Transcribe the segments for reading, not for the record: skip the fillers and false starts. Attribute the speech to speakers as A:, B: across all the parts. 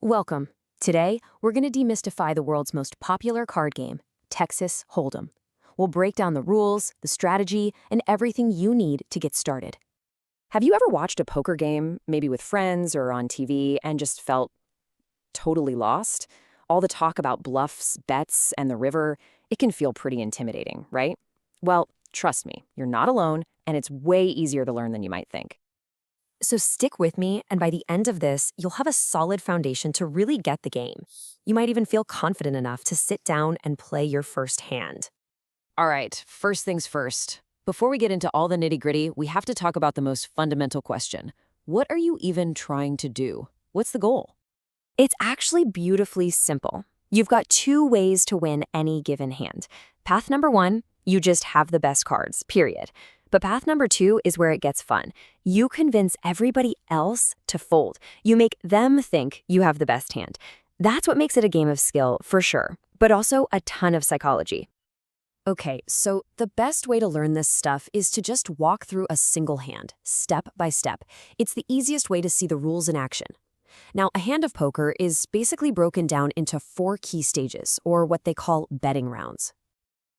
A: Welcome. Today, we're going to demystify the world's most popular card game, Texas Hold'em. We'll break down the rules, the strategy, and everything you need to get started. Have you ever watched a poker game, maybe with friends or on TV, and just felt totally lost? All the talk about bluffs, bets, and the river, it can feel pretty intimidating, right? Well, trust me, you're not alone, and it's way easier to learn than you might think. So stick with me, and by the end of this, you'll have a solid foundation to really get the game. You might even feel confident enough to sit down and play your first hand. All right, first things first. Before we get into all the nitty-gritty, we have to talk about the most fundamental question. What are you even trying to do? What's the goal? It's actually beautifully simple. You've got two ways to win any given hand. Path number one, you just have the best cards, period. But path number two is where it gets fun. You convince everybody else to fold. You make them think you have the best hand. That's what makes it a game of skill, for sure, but also a ton of psychology. Okay, so the best way to learn this stuff is to just walk through a single hand, step by step. It's the easiest way to see the rules in action. Now, a hand of poker is basically broken down into 4 key stages, or what they call betting rounds.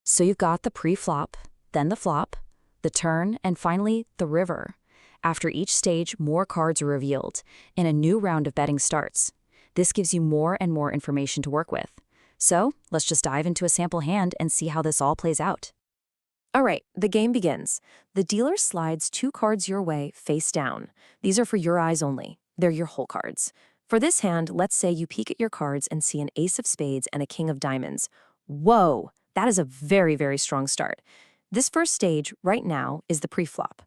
A: So you've got the pre-flop, then the flop, the turn, and finally, the river. After each stage, more cards are revealed, and a new round of betting starts. This gives you more and more information to work with. So, let's just dive into a sample hand and see how this all plays out. All right, the game begins. The dealer slides 2 cards your way, face down. These are for your eyes only. They're your whole cards. For this hand, let's say you peek at your cards and see an ace of spades and a king of diamonds. Whoa, that is a very, very strong start. This first stage, right now, is the pre-flop.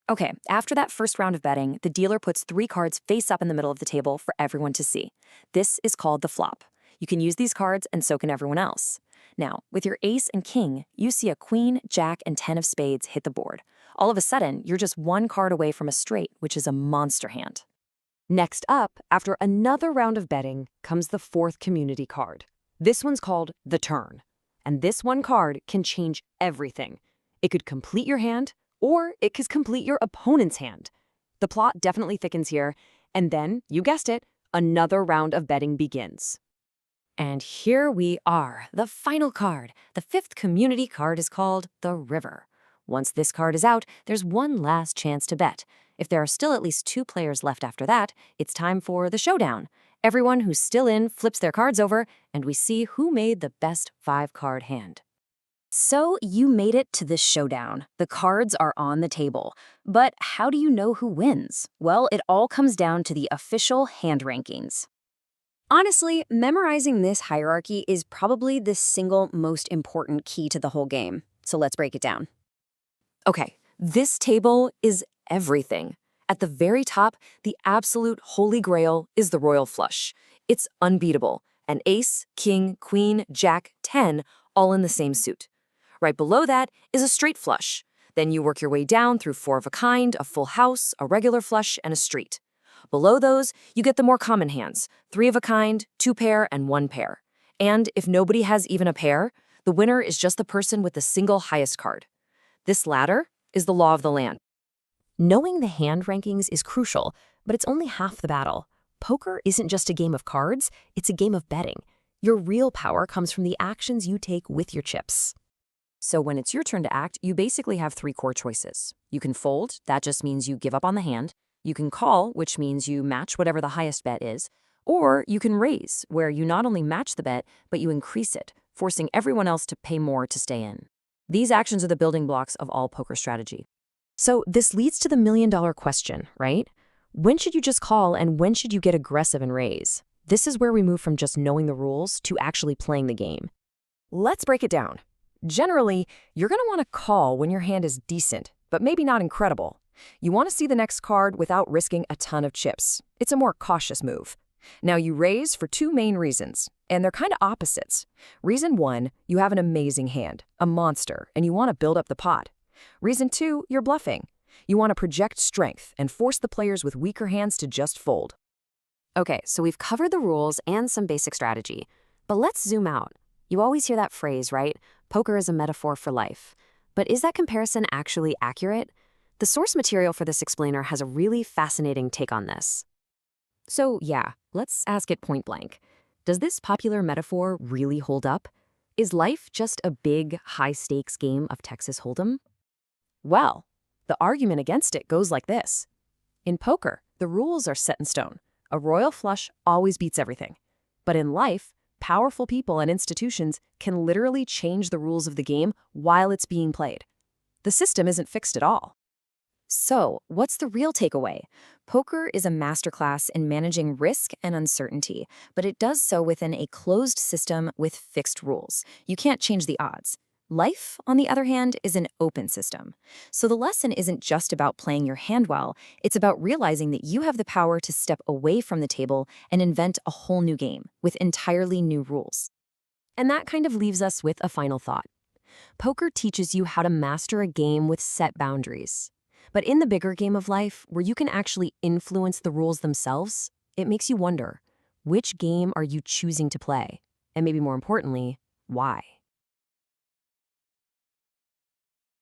A: Okay, after that first round of betting, the dealer puts 3 cards face up in the middle of the table for everyone to see. This is called the flop. You can use these cards and so can everyone else. Now, with your ace and king, you see a queen, jack, and 10 of spades hit the board. All of a sudden, you're just 1 card away from a straight, which is a monster hand. Next up, after another round of betting, comes the 4th community card. This one's called the turn. And this one card can change everything. It could complete your hand, or it could complete your opponent's hand. The plot definitely thickens here, and then, you guessed it, another round of betting begins. And here we are, the final card. The 5th community card is called the river. Once this card is out, there's one last chance to bet. If there are still at least 2 players left after that, it's time for the showdown. Everyone who's still in flips their cards over, and we see who made the best 5-card hand. So you made it to this showdown. The cards are on the table. But how do you know who wins? Well, it all comes down to the official hand rankings. Honestly, memorizing this hierarchy is probably the single most important key to the whole game. So let's break it down. Okay, this table is everything. At the very top, the absolute holy grail is the royal flush. It's unbeatable. An ace, king, queen, jack, 10, all in the same suit. Right below that is a straight flush. Then you work your way down through 4 of a kind, a full house, a regular flush, and a street. Below those, you get the more common hands, 3 of a kind, 2 pair, and 1 pair. And if nobody has even a pair, the winner is just the person with the single highest card. This ladder is the law of the land. Knowing the hand rankings is crucial, but it's only half the battle. Poker isn't just a game of cards, it's a game of betting. Your real power comes from the actions you take with your chips. So when it's your turn to act, you basically have 3 core choices. You can fold, that just means you give up on the hand. You can call, which means you match whatever the highest bet is. Or you can raise, where you not only match the bet, but you increase it, forcing everyone else to pay more to stay in. These actions are the building blocks of all poker strategy. So this leads to the million-dollar question, right? When should you just call and when should you get aggressive and raise? This is where we move from just knowing the rules to actually playing the game. Let's break it down. Generally, you're going to want to call when your hand is decent, but maybe not incredible. You want to see the next card without risking a ton of chips. It's a more cautious move. Now you raise for 2 main reasons, and they're kind of opposites. Reason 1, you have an amazing hand, a monster, and you want to build up the pot. Reason 2, you're bluffing. You want to project strength and force the players with weaker hands to just fold. Okay, so we've covered the rules and some basic strategy. But let's zoom out. You always hear that phrase, right? Poker is a metaphor for life. But is that comparison actually accurate? The source material for this explainer has a really fascinating take on this. So yeah, let's ask it point blank. Does this popular metaphor really hold up? Is life just a big, high-stakes game of Texas Hold'em? Well, the argument against it goes like this. In poker, the rules are set in stone. A royal flush always beats everything. But in life, powerful people and institutions can literally change the rules of the game while it's being played. The system isn't fixed at all. So, what's the real takeaway? Poker is a masterclass in managing risk and uncertainty, but it does so within a closed system with fixed rules. You can't change the odds. Life, on the other hand, is an open system. So the lesson isn't just about playing your hand well, it's about realizing that you have the power to step away from the table and invent a whole new game with entirely new rules. And that kind of leaves us with a final thought. Poker teaches you how to master a game with set boundaries. But in the bigger game of life, where you can actually influence the rules themselves, it makes you wonder, which game are you choosing to play? And maybe more importantly, why?